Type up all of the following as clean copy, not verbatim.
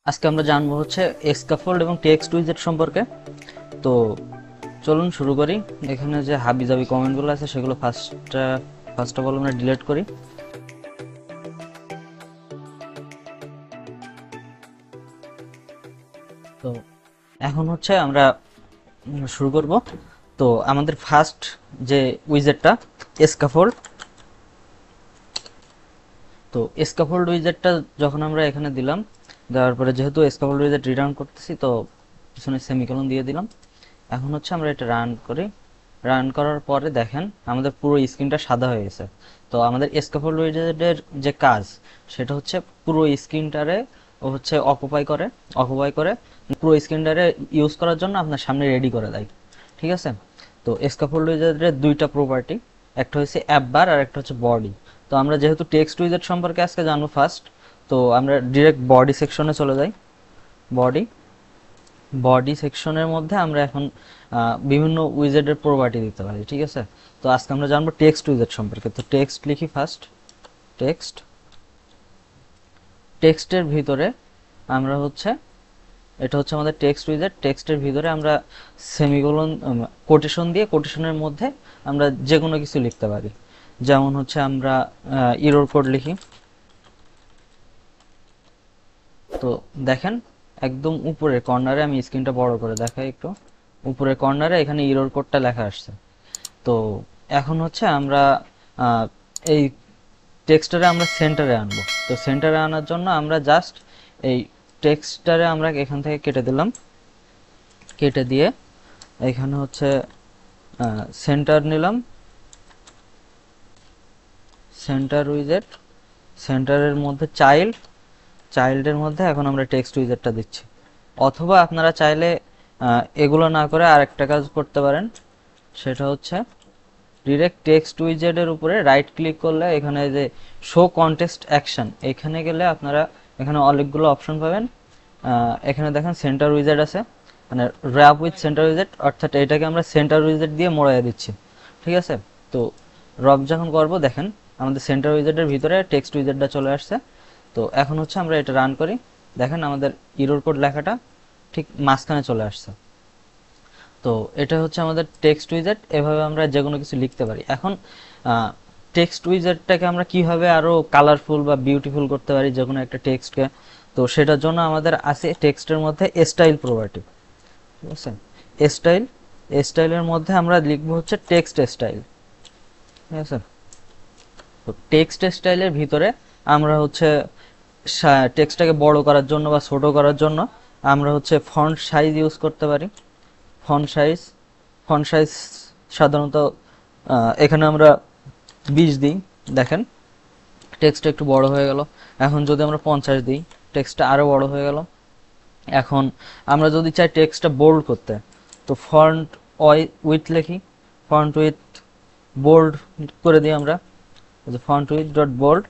আজকে আমরা জানবো হচ্ছে স্ক্যাফোল্ড এবং টেক্সট উইজেট সম্পর্কে। তো চলুন শুরু করি। এখানে যে হাবিজাবি কমেন্টগুলো আছে সেগুলো ফার্স্ট অফ অল আমরা ডিলিট করি। তো এখন হচ্ছে আমরা শুরু করব। তো আমাদের ফার্স্ট যে উইজেটটা স্ক্যাফোল্ড। তো স্ক্যাফোল্ড উইজেটটা যখন আমরা এখানে দিলাম, দেওয়ার পরে যেহেতু স্ক্যাফোল্ড উইজেট রিটার্ন করতেছি তো পিছনে সেমিকোলন দিয়ে দিলাম। এখন হচ্ছে আমরা এটা রান করি। রান করার পরে দেখেন আমাদের পুরো স্ক্রিনটা সাদা হয়ে গেছে। তো আমাদের স্ক্যাফোল্ড উইজেটের যে কাজ সেটা হচ্ছে পুরো স্ক্রিনটারে ও হচ্ছে অকুপাই করে পুরো স্ক্রিনটারে ইউজ করার জন্য আপনার সামনে রেডি করে দেয়। ঠিক আছে। তো স্ক্যাফোল্ড উইজেটের দুইটা প্রপার্টি, একটা হচ্ছে অ্যাপ বার আর একটা হচ্ছে বডি। তো আমরা যেহেতু টেক্সট উইজেট সম্পর্কে আজকে জানবো ফার্স্ট, তো আমরা ডিরেক্ট বডি সেকশনে চলে যাই। বডি বডি সেকশনের মধ্যে আমরা এখন বিভিন্ন উইজেটের প্রপার্টি দিতে পারি। ঠিক আছে। তো আজকে আমরা জানবো টেক্সট উইজেট সম্পর্কে। তো টেক্সট লিখি ফার্স্ট। টেক্সটের ভিতরে আমরা হচ্ছে, এটা হচ্ছে আমাদের টেক্সট উইজেট। টেক্সটের ভিতরে আমরা সেমিকোলন কোটেশন দিয়ে কোটেশনের মধ্যে আমরা যে কোনো কিছু লিখতে পারি। যেমন হচ্ছে আমরা ইরর কোড লিখি। তো দেখেন একদম উপরের কর্নারে, আমি স্ক্রিনটা বড় করে দেখাই একটু, উপরের কর্নারে এখানে ইরর কোডটা লেখা আসছে। তো এখন হচ্ছে আমরা এই টেক্সটারে আমরা সেন্টারে আনবো। তো সেন্টারে আনার জন্য আমরা জাস্ট এই টেক্সটারে আমরা এখান থেকে কেটে দিলাম। কেটে দিয়ে এখানে হচ্ছে সেন্টার নিলাম, সেন্টার উইজেট, সেন্টারের মধ্যে চাইল্ডের মধ্যে এখন আমরা টেক্সট উইজেটটা দিচ্ছি। অথবা আপনারা চাইলে এগুলো না করে আরেকটা কাজ করতে পারেন, সেটা হচ্ছে ডিরেক্ট টেক্সট উইজেটের উপরে রাইট ক্লিক করলে এখানে যে শো কন্টেক্সট অ্যাকশন, এখানে গেলে আপনারা এখানে অনেকগুলো অপশন পাবেন। এখানে দেখেন সেন্টার উইজেট আছে, মানে র্যাপ উইথ সেন্টার উইজেট, অর্থাৎ এটাকে আমরা সেন্টার উইজেট দিয়ে মোড়াইয়া দিচ্ছি। ঠিক আছে। তো রব যখন করব দেখেন আমাদের সেন্টার উইজেটের ভিতরে টেক্সট উইজেটটা চলে আসছে। তো এখন হচ্ছে আমরা এটা রান করি, দেখেন আমাদের ইরর কোড লেখাটা ঠিক মাঝখানে চলে আসছে। তো এটা হচ্ছে আমাদের টেক্সট উইজেট। এভাবে আমরা যে কোনো কিছু লিখতে পারি। এখন টেক্সট উইজেটটাকে আমরা কিভাবে আরো কালারফুল বা বিউটিফুল করতে পারি যে কোনো একটা টেক্সটকে, তো সেটার জন্য আমাদের আছে টেক্সটের মধ্যে স্টাইল প্রপার্টি। ঠিক আছে। স্টাইল, স্টাইলের মধ্যে আমরা লিখবো হচ্ছে টেক্সট স্টাইল। ঠিক আছে। তো টেক্সট স্টাইলের ভিতরে আমরা হচ্ছে টেক্সটটাকে বড় করার জন্য বা ছোট করার জন্য আমরা হচ্ছে ফন্ট সাইজ ইউজ করতে পারি। ফন্ট সাইজ, ফন্ট সাইজ সাধারণত এখানে আমরা 20 দিই, দেখেন টেক্সট একটু বড় হয়ে গেল। এখন যদি আমরা 50 দিই, টেক্সটটা আরো বড় হয়ে গেল। এখন আমরা যদি চাই টেক্সটটা বোল্ড করতে, তো ফন্ট উইথ লিখি, ফন্ট উইথ বোল্ড করে দিই আমরা, ফন্ট উইথ ডট বোল্ড।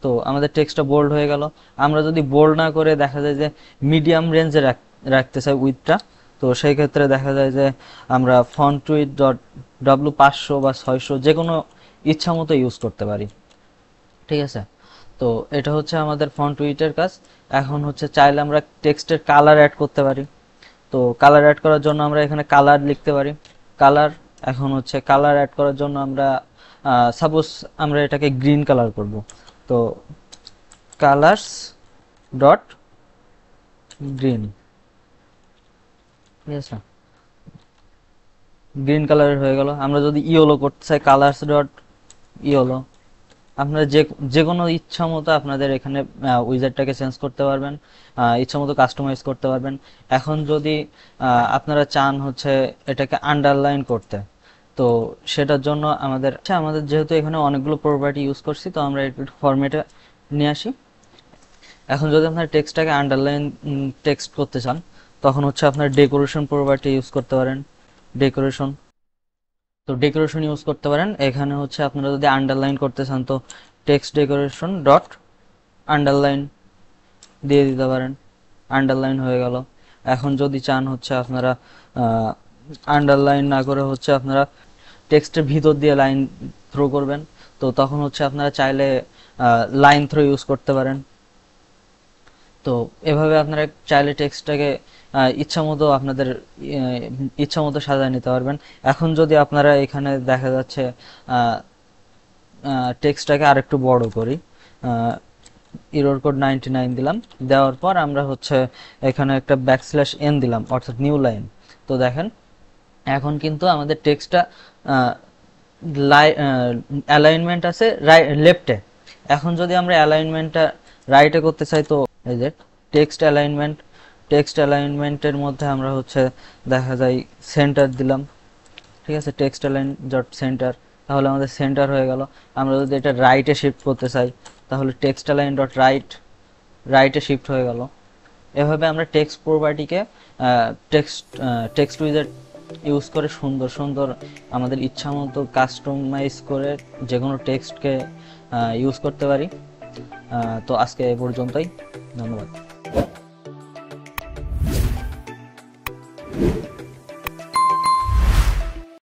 তো আমাদের টেক্সটটা বোল্ড হয়ে গেল। আমরা যদি বোল্ড না করে দেখা যায় যে মিডিয়াম রেঞ্জে রাখতে চাই উইথটা, তো সেই ক্ষেত্রে দেখা যায় যে আমরা ফন্ট উইথ ডট ডাব্লু 500 বা 600 যে কোনো ইচ্ছা মতো ইউজ করতে পারি। ঠিক আছে। তো এটা হচ্ছে আমাদের ফন্ট উইথের কাজ। এখন হচ্ছে চাইলে আমরা টেক্সটের কালার অ্যাড করতে পারি। তো কালার অ্যাড করার জন্য আমরা এখানে কালার লিখতে পারি, কালার। এখন হচ্ছে কালার অ্যাড করার জন্য আমরা সাপোজ আমরা এটাকে গ্রিন কালার করব। তো কালার্স ডট গ্রিন। ঠিক আছে। গ্রিন কালারের হয়ে গেল। আমরা যদি ইয়েলো করতে চাই, কালার্স ডট ইয়েলো। আপনারা যে যে কোনো ইচ্ছা মতো আপনাদের এখানে উইজারটাকে চেঞ্জ করতে পারবেন, ইচ্ছা মতো কাস্টমাইজ করতে পারবেন। এখন যদি আপনারা চান হচ্ছে এটাকে আন্ডারলাইন করতে, তো সেটার জন্য আমাদের যেহেতু এখানে অনেকগুলো প্রপার্টি ইউজ করছি, তো আমরা একটু ফরম্যাটে নিয়ে আসি। এখন যদি আপনার টেক্সটটাকে আন্ডারলাইন টেক্সট করতে চান, তখন হচ্ছে আপনার ডেকোরেশন প্রপার্টি ইউজ করতে পারেন। ডেকোরেশন, তো ডেকোরেশন ইউজ করতে পারেন। এখানে হচ্ছে আপনারা যদি আন্ডারলাইন করতে চান, তো টেক্সট ডেকোরেশন ডট আন্ডারলাইন দিয়ে দিতে পারেন, আন্ডারলাইন হয়ে গেল। এখন যদি চান হচ্ছে আপনারা আন্ডারলাইন না করে হচ্ছে আপনারা টেক্সটের ভিতর দিয়ে লাইন থ্রো করবেন, তো তখন হচ্ছে আপনারা চাইলে লাইন থ্রো ইউজ করতে পারেন। তো এভাবে আপনারা চাইলে টেক্সটটাকে ইচ্ছামতো আপনাদের ইচ্ছামতো সাজিয়ে নিতে পারবেন। এখন যদি আপনারা এখানে দেখা যাচ্ছে টেক্সটটাকে আরেকটু বড় করি, ইরর কোড 99 দিলাম, দেওয়ার পর আমরা হচ্ছে এখানে একটা \n দিলাম, অর্থাৎ নিউ লাইন। তো দেখেন এখন কিন্তু আমাদের টেক্সটটা অ্যালাইনমেন্ট আছে লেফটে। এখন যদি আমরা অ্যালাইনমেন্টটা রাইটে করতে চাই, তো এই যে টেক্সট অ্যালাইনমেন্টের মধ্যে আমরা হচ্ছে দেখা যায় সেন্টার দিলাম, ঠিক আছে, টেক্সট অ্যালাইন ডট সেন্টার, তাহলে আমাদের সেন্টার হয়ে গেল। আমরা যদি এটা রাইটে শিফট করতে চাই, তাহলে টেক্সট অ্যালাইন ডট রাইটে শিফট হয়ে গেল। এভাবে আমরা টেক্সট প্রপার্টিকে টেক্সট উইজার্ড ইউজ করে সুন্দর সুন্দর আমাদের ইচ্ছা মতো কাস্টমাইজ করে যে কোনো টেক্সটকে ইউজ করতে পারি। তো আজকে এ পর্যন্তই, ধন্যবাদ।